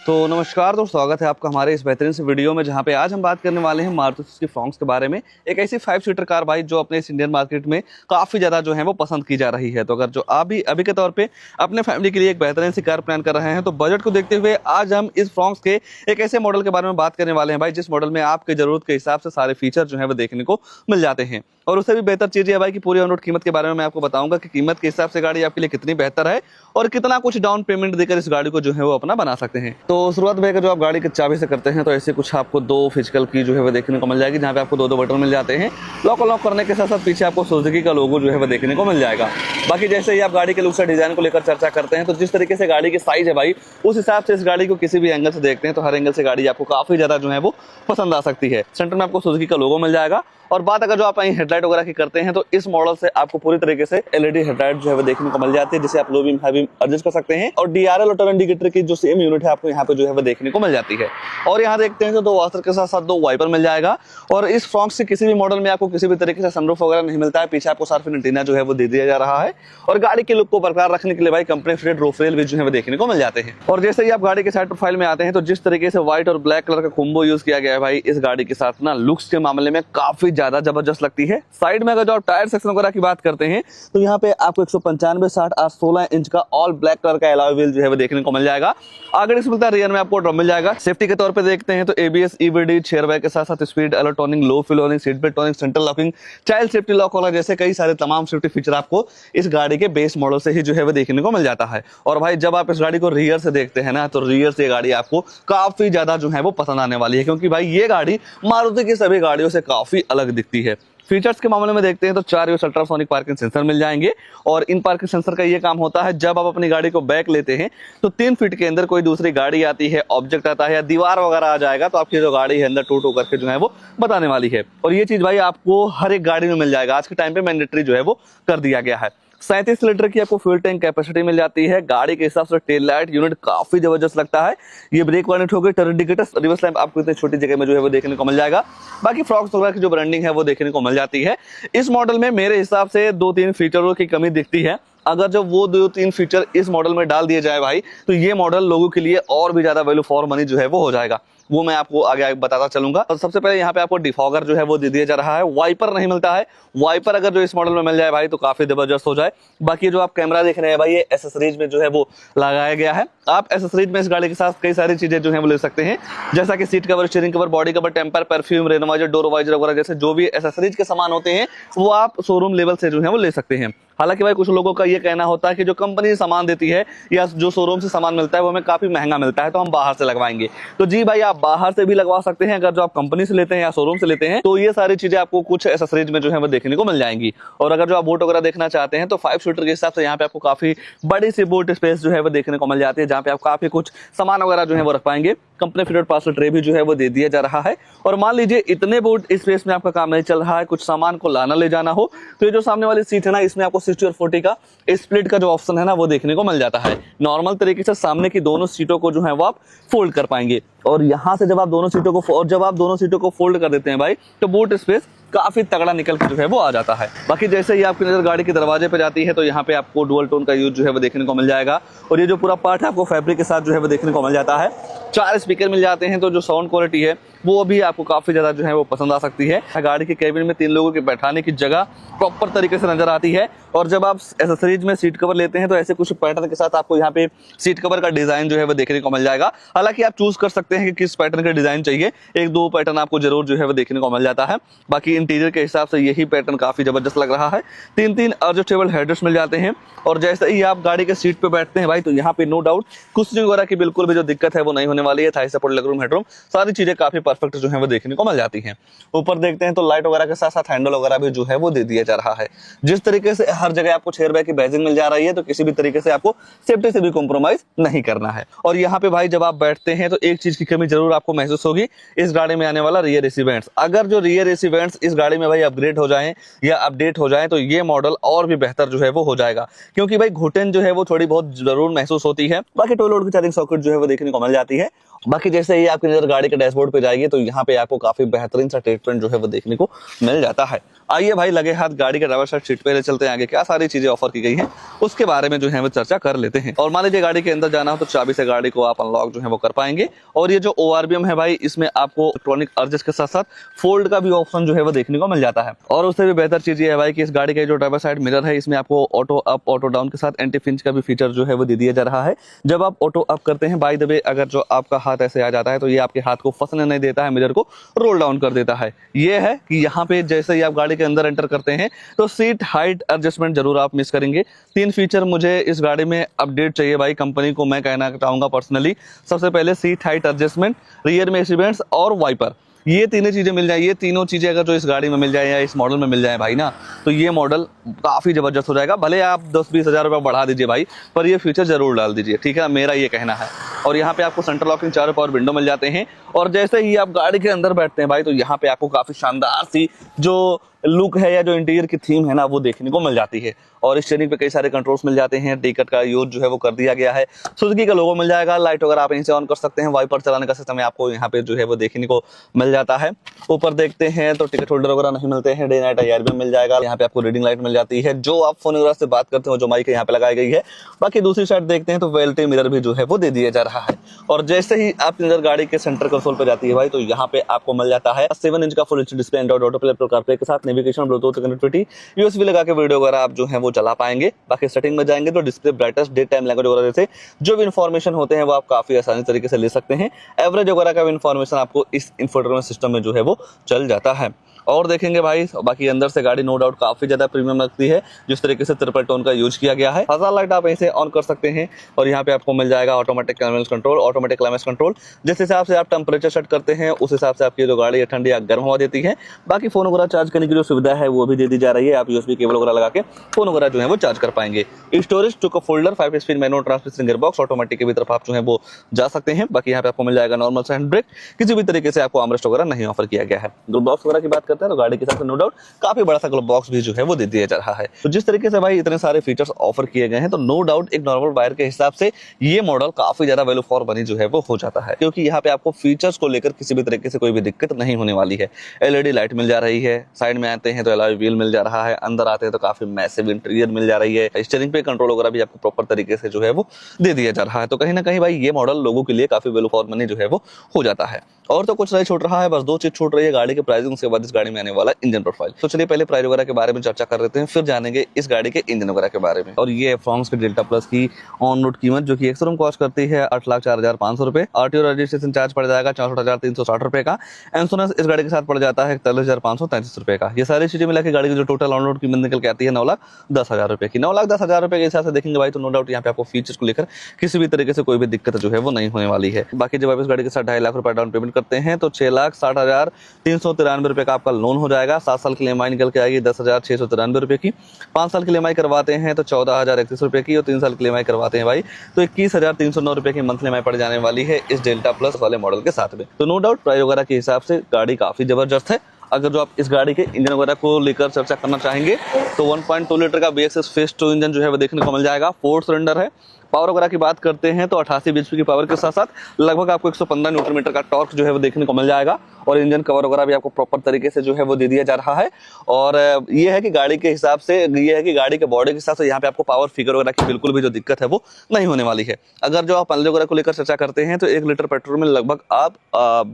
तो नमस्कार दोस्तों, स्वागत है आपका हमारे इस बेहतरीन से वीडियो में, जहां पे आज हम बात करने वाले हैं मारुति सुजुकी फ्रॉन्क्स के बारे में। एक ऐसी 5 सीटर कार भाई जो अपने इस इंडियन मार्केट में काफ़ी ज़्यादा जो है वो पसंद की जा रही है। तो अगर जो आप भी अभी के तौर पे अपने फैमिली के लिए एक बेहतरीन सी कार प्लान कर रहे हैं, तो बजट को देखते हुए आज हम इस फ्रॉन्क्स के एक ऐसे मॉडल के बारे में बात करने वाले हैं भाई, जिस मॉडल में आपके ज़रूरत के हिसाब से सारे फीचर जो है वो देखने को मिल जाते हैं। और उससे भी बेहतर चीज़ है भाई कि पूरी ऑन रोड कीमत के बारे में मैं आपको बताऊंगा कि कीमत के हिसाब से गाड़ी आपके लिए कितनी बेहतर है और कितना कुछ डाउन पेमेंट देकर इस गाड़ी को जो है वो अपना बना सकते हैं। तो शुरुआत में अगर जो आप गाड़ी की चाबी से करते हैं तो ऐसे कुछ आपको दो फिजिकल की जो है वो देखने को मिल जाएगी, जहाँ पे आपको दो बटन मिल जाते हैं। लॉक करने के साथ साथ पीछे आपको सुजुकी का लोगो जो है वो देखने को मिल जाएगा। बाकी जैसे ही आप गाड़ी के लुक से डिजाइन को लेकर चर्चा करते हैं, तो जिस तरीके से गाड़ी की साइज है भाई, उस हिसाब से इस गाड़ी को किसी भी एंगल से देखते हैं तो हर एंगल से गाड़ी आपको काफी ज्यादा जो है वो पसंद आ सकती है। सेंटर में आपको सुजुकी का लोगो मिल जाएगा। और बात अगर जो आप हेडलाइट वगैरह की करते हैं, तो इस मॉडल से आपको पूरी तरीके से एलईडी हेडलाइट जो है वो देखने को मिल जाती है, जिसे आप low beam high beam adjust कर सकते हैं। और डीआरएल और टर्न इंडिकेटर की जो सेम यूनिट है आपको यहाँ पे जो है वो देखने को मिल जाती है। और यहाँ देखते हैं तो दो वॉशर के साथ साथ दो वाइपर मिल जाएगा। और इस फ्रॉन्क्स से किसी भी मॉडल में आपको किसी भी तरीके से सनरूफ वगैरह नहीं मिलता है। पीछे आपको सार्फिन एंटीना जो है वो दे दिया जा रहा है। और गाड़ी के लुक को बरकरार रखने के लिए भाई कंपनी फिटेड रूफ रेल भी जो है वो देखने को मिल जाते हैं। और जैसे ही आप गाड़ी के साइड प्रोफाइल में आते हैं, तो जिस तरीके से व्हाइट और ब्लैक कलर का कॉम्बो यूज किया गया है भाई इस गाड़ी के साथ ना, लुक्स के मामले में काफी ज्यादा जबरदस्त लगती है। साइड में अगर जो आप टायर सेक्शन वगैरह की बात करते हैं, तो यहाँ पे आपको 195 60 और 16 इंच का ऑल ब्लैक कलर का अलॉय व्हील जो है वो देखने को मिल जाएगा। आगे इस मिलता है, रियर में आपको ड्रम मिल जाएगा। सेफ्टी के तौर पे देखते हैं तो एबीएस, ईबीडी, चेयर बैग के साथ साथ स्पीड अलर्ट टोनिंग, लो fuel warning, seat belt toning, central locking, child safety lock वाला जैसे कई सारे तमाम सेफ्टी फीचर आपको इस गाड़ी के बेस मॉडल से ही जो है वो देखने को मिल जाता है। और भाई जब आप इस गाड़ी को रियर से देखते हैं ना, तो रियर से गाड़ी आपको काफी ज्यादा जो है वो पसंद आने वाली है, क्योंकि भाई ये गाड़ी मारुति की सभी गाड़ियों से काफी अलग दिखती है। फीचर्स के मामले में देखते हैं तो 4 यूएस अल्ट्रासोनिक पार्किंग सेंसर मिल जाएंगे। और इन पार्किंग सेंसर का ये काम होता है, जब आप अपनी गाड़ी को बैक लेते हैं तो 3 फीट के अंदर कोई दूसरी गाड़ी आती है, ऑब्जेक्ट आता है या दीवार वगैरह आ जाएगा, तो आपकी जो गाड़ी है अंदर टू टू करके जो है वो बताने वाली है। और ये चीज भाई आपको हर एक गाड़ी में मिल जाएगा। आज के टाइम पे मैंडेटरी जो है वो कर दिया गया है। 37 लीटर की आपको फ्यूल टैंक कैपेसिटी मिल जाती है। गाड़ी के हिसाब से टेल लाइट यूनिट काफी जबरदस्त लगता है। ये ब्रेक यूनिट हो गई, टर्न इंडिकेटर, रिवर्स लैंप आपको इतनी छोटी जगह में जो है वो देखने को मिल जाएगा। बाकी फ्रॉक्स वगैरह की जो ब्रांडिंग है वो देखने को मिल जाती है। इस मॉडल में मेरे हिसाब से 2-3 फीचरों की कमी दिखती है। अगर जब वो 2-3 फीचर इस मॉडल में डाल दिए जाए भाई, तो ये मॉडल लोगों के लिए और भी ज्यादा वैल्यू फॉर मनी जो है वो हो जाएगा। वो मैं आपको आगे बताता चलूंगा। और सबसे पहले यहाँ पे आपको डिफॉगर जो है वो दे दिया जा रहा है। वाइपर नहीं मिलता है। वाइपर अगर जो इस मॉडल में मिल जाए भाई तो काफी जबरदस्त हो जाए। बाकी जो आप कैमरा देख रहे हैं भाई, ये एसेसरीज में जो है वो लगाया गया है। आप एसेसरीज में इस गाड़ी के साथ कई सारी चीजें जो है वो ले सकते हैं, जैसा कि seat cover, steering cover, body cover, temper, perfume, rain visor, door visor वगैरह जैसे जो भी एसेसरीज के सामान होते हैं वो आप शोरूम लेवल से जो है वो ले सकते हैं। हालांकि भाई कुछ लोगों का ये कहना होता है कि जो कंपनी सामान देती है या जो शोरूम से सामान मिलता है वो हमें काफी महंगा मिलता है, तो हम बाहर से लगवाएंगे। तो जी भाई, आप बाहर से भी लगवा सकते हैं। अगर जो आप कंपनी से लेते हैं या शोरूम से लेते हैं, तो ये सारी चीजें आपको कुछ एसेसरीज में जो है वो देखने को मिल जाएंगी। और अगर जो आप बोट वगैरह देखना चाहते हैं, तो 5 सीटर के हिसाब से यहाँ पे आपको काफी बड़ी सी बोट स्पेस जो है वो देखने को मिल जाती है, जहाँ पे आप काफी कुछ सामान वगैरह जो है वो रख पाएंगे। कंपनी फिटेड पार्सल ट्रे भी जो है वो दे दिया जा रहा है। और मान लीजिए इतने बोट स्पेस में आपका काम नहीं चल रहा है, कुछ सामान को लाना ले जाना हो, तो ये जो सामने वाली सीट है ना, इसमें आपको 60 और 40 का स्प्लिट का जो ऑप्शन है ना वो देखने को मिल जाता है। नॉर्मल तरीके से सामने की दोनों सीटों को जो है वो आप फोल्ड कर पाएंगे। और यहाँ से जब आप दोनों सीटों को फोल्ड कर देते हैं भाई, तो बूट स्पेस काफी तगड़ा निकल के जो है वो आ जाता है। बाकी जैसे ही आपकी नजर गाड़ी के दरवाजे पे जाती है, तो यहाँ पे आपको डुअल टोन का यूज जो है वो देखने को मिल जाएगा। और ये जो पूरा पार्ट है आपको फैब्रिक के साथ जो है वो देखने को मिल जाता है। 4 स्पीकर मिल जाते हैं, तो जो साउंड क्वालिटी है वो भी आपको काफी ज्यादा जो है वो पसंद आ सकती है। गाड़ी के केबिन में 3 लोगों के बैठाने की जगह प्रॉपर तरीके से नजर आती है। और जब आप एसेसरीज में सीट कवर लेते हैं, तो ऐसे कुछ पैटर्न के साथ आपको यहाँ पे सीट कवर का डिजाइन जो है वो देखने को मिल जाएगा। हालांकि आप चूज कर सकते हैं कि किस पैटर्न का डिजाइन चाहिए। 1-2 पैटर्न आपको जरूर जो है वो देखने को मिल जाता है। बाकी इंटीरियर के हिसाब से यही पैटर्न काफी जबरदस्त लग रहा है। 3-3 एडजस्टेबल हेडरेस्ट मिल जाते हैं। और जैसे ही आप गाड़ी के सीट पे बैठते हैं भाई, तो यहाँ पे नो डाउट कुशनिंग वगैरह की बिल्कुल भी जो दिक्कत है वो नहीं होने वाली है। थाई सपोर्ट, लेगरूम, हेडरूम, सारी चीजें काफी परफेक्ट जो है वो देखने को मिल जाती हैं। ऊपर देखते हैं तो लाइट वगैरह के साथ साथ हैंडल वगैरह भी जो है वो दे दिया जा रहा है। जिस तरीके से हर जगह आपको चेयर बैग की बैजिंग मिल जा रही है, तो किसी भी तरीके से आपको सेफ्टी से भी कॉम्प्रोमाइज नहीं करना है। और यहाँ पे भाई जब आप बैठते हैं, तो एक चीज की कमी जरूर आपको महसूस होगी, इस गाड़ी में आने वाला रियर एसी वेंट्स। अगर जो रियर एसी वेंट्स इस गाड़ी में भाई अपग्रेड हो जाएं या अपडेट हो जाएं, तो ये मॉडल और भी बेहतर जो है वो हो जाएगा। क्योंकि भाई घुटन जो है वो थोड़ी बहुत जरूर महसूस होती है। बाकी टॉयलेट की चार्जिंग सॉकेट जो है वो देखने को मिल जाती है। बाकी जैसे ही आपकी नजर गाड़ी के डैशबोर्ड पे जाएगी तो यहाँ पे आपको काफी बेहतरीन सा ट्रीटमेंट जो है वो देखने को मिल जाता है। आइए भाई लगे हाथ गाड़ी के ड्राइवर साइड सीट पे ले चलते हैं, आगे क्या सारी चीजें ऑफर की गई हैं उसके बारे में जो है वो चर्चा कर लेते हैं। और मान लीजिए गाड़ी के अंदर जाना हो तो चाबी से गाड़ी को आप अनलॉक जो है वो कर पाएंगे। और ये जो ORVM है भाई, इसमें आपको इलेक्ट्रॉनिक अर्जेस के साथ साथ फोल्ड का भी ऑप्शन जो है वो देखने को मिल जाता है। और उससे भी बेहतर चीज ये है भाई कि इस गाड़ी का जो ड्राइवर साइड मिरर है, इसमें आपको ऑटो अप ऑटो डाउन के साथ एंटी फिंच का भी फीचर जो है वो दे दिया जा रहा है। जब आप ऑटो अप करते हैं बाय द वे, अगर जो आपका हाथ ऐसे आ जाता है तो ये आपके हाथ को फंसने नहीं देता है, मिरर को रोल डाउन कर देता है। ये है कि यहाँ पे जैसे ही आप गाड़ी के अंदर एंटर करते हैं तो सीट हाइट एडजस्टमेंट जरूर आप मिस करेंगे। 3 फीचर मुझे इस गाड़ी में अपडेट चाहिए भाई, कंपनी को मैं कहना चाहूंगा पर्सनली। सबसे पहले सीट हाइट एडजस्टमेंट, रियर में एसी वेंट्स और वाइपर, ये तीनों चीजें मिल जाए। ये तीनों चीजें अगर जो इस गाड़ी में मिल जाए या इस मॉडल में मिल जाए भाई ना, तो ये मॉडल काफी जबरदस्त हो जाएगा। भले आप 10-20 हजार रुपये बढ़ा दीजिए भाई, पर ये फीचर जरूर डाल दीजिए, ठीक है, मेरा ये कहना है। और यहाँ पे आपको सेंट्रल लॉकिंग चारों पावर विंडो मिल जाते हैं। और जैसे ही आप गाड़ी के अंदर बैठते हैं भाई, तो यहाँ पे आपको काफी शानदार सी जो लुक है या जो इंटीरियर की थीम है ना, वो देखने को मिल जाती है। और स्टीयरिंग पे कई सारे कंट्रोल्स मिल जाते हैं, टिकट का यूज जो है वो कर दिया गया है, सुजुकी का लोगो मिल जाएगा, लाइट वगैरह आप यहीं से ऑन कर सकते हैं, वाइपर चलाने का सिस्टम आपको यहाँ पे जो है वो देखने को मिल जाता है। ऊपर देखते हैं तो टिकट होल्डर वगैरह नहीं मिलते हैं, डे नाइट IR भी मिल जाएगा। यहाँ पे आपको रीडिंग लाइट मिल जाती है, जो आप फोन वगैरह से बात करते हो जो माइक यहाँ पे लगाई गई है। बाकी दूसरी साइड देखते हैं तो वेल्टी मिरर भी जो है वो दे दिया जा रहा है। और जैसे ही आपकी नजर गाड़ी के सेंटर कंसोल पे जाती है भाई, तो यहाँ पे आपको मिल जाता है 7 इंच का full HD display, Android auto play, CarPlay के साथ नेविगेशन, ब्लूटूथ कनेक्टिविटी, USB लगा के वीडियो वगैरह आप जो है वो चला पाएंगे। बाकी सेटिंग में जाएंगे तो display brightness, day time language वगैरह जैसे जो भी इन्फॉर्मेशन होते हैं वो आप काफी आसानी तरीके से ले सकते हैं। एवरेज वगैरह का भी इन्फॉर्मेशन आपको इस इंफोटेनमेंट सिस्टम में जो है वो चल जाता है। और देखेंगे भाई, बाकी अंदर से गाड़ी नो डाउट काफी ज्यादा प्रीमियम लगती है, जिस तरीके से ट्रिपल टोन का यूज किया गया है। हजार लाइट आप ऐसे ऑन कर सकते हैं। और यहाँ पे आपको मिल जाएगा automatic climate control, automatic climate control, जिस हिसाब से आप टेम्परेचर सेट करते हैं उस हिसाब से आपकी जो गाड़ी है ठंडी या गर्म हवा देती है। बाकी फोन वगैरह चार्ज करने की जो सुविधा है वो भी दे दी जा रही है, आप USB केबल वगैरह लगा के फोन वगैरह जो है वो चार्ज कर पाएंगे। Storage, two cup holder, 5 speed manual transmission gear box, automatic की तरफ आप जो है वो जा सकते हैं। बाकी यहाँ पे आपको मिल जाएगा नॉर्मल सा हैंड ब्रेक, किसी भी तरीके से आपको आर्मरेस्ट वगैरह नहीं ऑफर किया गया है। ग्लोव बॉक्स वगैरह की बात करते हैं तो गाड़ी के साथ नो डाउट काफी बड़ा सा ग्लोव बॉक्स भी जो है वो दे दिया जा रहा है। तो जिस तरीके से भाई इतने सारे फीचर्स ऑफर किए गए हैं, तो नो डाउट एक नॉर्मल बायर के हिसाब से ये मॉडल काफी ज्यादा वैल्यू फॉर मनी जो है वो हो जाता है, क्योंकि यहाँ पे आपको फीचर्स को लेकर किसी भी तरीके से कोई भी दिक्कत नहीं होने वाली है। LED लाइट मिल जा रही है, साइड में आते हैं तो अलॉय व्हील मिल जा रहा है, अंदर आते हैं तो काफी मैसिव इंटीरियर मिल जा रही है, स्टीयरिंग पे कंट्रोल वगैरह भी आपको प्रॉपर तरीके से जो है वो दे दिया जा रहा है। तो कहीं ना कहीं भाई ये मॉडल लोगों के लिए काफी वैल्यू फॉर मनी जो है वो हो जाता है। और तो कुछ नहीं छूट रहा है, बस 2 चीज छूट रही है, गाड़ी के प्राइसिंग, उसके बाद इस गाड़ी में आने वाला इंजन प्रोफाइल। तो चलिए पहले प्राइस वगैरह के बारे में चर्चा कर लेते हैं, फिर जानेंगे इस गाड़ी के इंजन वगैरह के बारे में। और ये फ्रॉन्क्स की डेल्टा प्लस की ऑन रोड कीमत जो कि एक्सरूम कॉस्ट करती है 8,04,500 रुपए। RTO रजिस्ट्रेशन चार्ज पड़ जाएगा 64,360 रुपए का। इंश्योरेंस इस गाड़ी के साथ पड़ जाता है 41,533 रुपए का। ये सारी चीजें मिला के गाड़ी की जो टोटल ऑन रोड कीमत निकल के आती है 9,10,000 रुपए की। 9,10,000 रुपए के हिसाब से देखेंगे भाई तो नो डाउट यहाँ पे आपको फीचर्स को लेकर किसी भी तरीके से कोई भी दिक्कत जो है वो नहीं होने वाली है। बाकी जब आप इस गाड़ी के साथ 2.5 लाख रुपए डाउन पेमेंट करते हैं तो 6,60,393 रुपए का आपका लोन हो जाएगा। 7 साल की EMI निकल के आएगी 10,693 रुपए की। 5 साल की EMI करवाते हैं तो 14,031 रुपए की। और 3 साल की EMI करवाते हैं भाई तो 21,309 रुपए की मंथली EMI पड़ जाने वाली है इस डेल्टा प्लस वाले मॉडल के साथ में। तो नो डाउट प्राइस वगैरह के हिसाब से गाड़ी काफी जबरदस्त है। अगर जो आप इस गाड़ी के इंजन वगैरह को लेकर चर्चा करना चाहेंगे तो 1.2 लीटर का BSS फेस 2 इंजन जो है वो देखने को मिल जाएगा। 4 सिलेंडर है। पावर वगैरह की बात करते हैं तो 88 bhp की पावर के साथ साथ लगभग आपको 115 न्यूटन मीटर का टॉर्क जो है वो देखने को मिल जाएगा। और इंजन कवर वगैरह भी आपको प्रॉपर तरीके से जो है वो दे दिया जा रहा है। और ये है कि गाड़ी के हिसाब से, ये है कि गाड़ी के बॉडी के हिसाब से यहाँ पे आपको पावर फिगर वगैरह की बिल्कुल भी जो दिक्कत है वो नहीं होने वाली है। अगर जो आप माइलेज वगैरह को लेकर चर्चा करते हैं तो 1 लीटर पेट्रोल में लगभग आप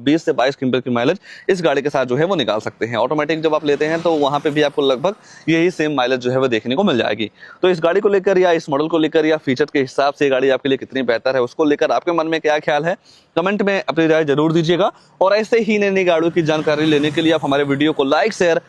20 से 22 किलोमीटर की माइलेज इस गाड़ी के साथ जो है वो निकाल सकते हैं। ऑटोमेटिक जब आप लेते हैं तो वहाँ पे भी आपको लगभग यही सेम माइलेज जो है वो देखने को मिल जाएगी। तो इस गाड़ी को लेकर या इस मॉडल को लेकर या फीचर के हिसाब से गाड़ी आपके लिए कितनी बेहतर है, उसको लेकर आपके मन में क्या ख्याल है, कमेंट में अपनी राय जरूर दीजिएगा। और ऐसे ही नई नई गाड़ियों की जानकारी लेने के लिए आप हमारे वीडियो को लाइक, शेयर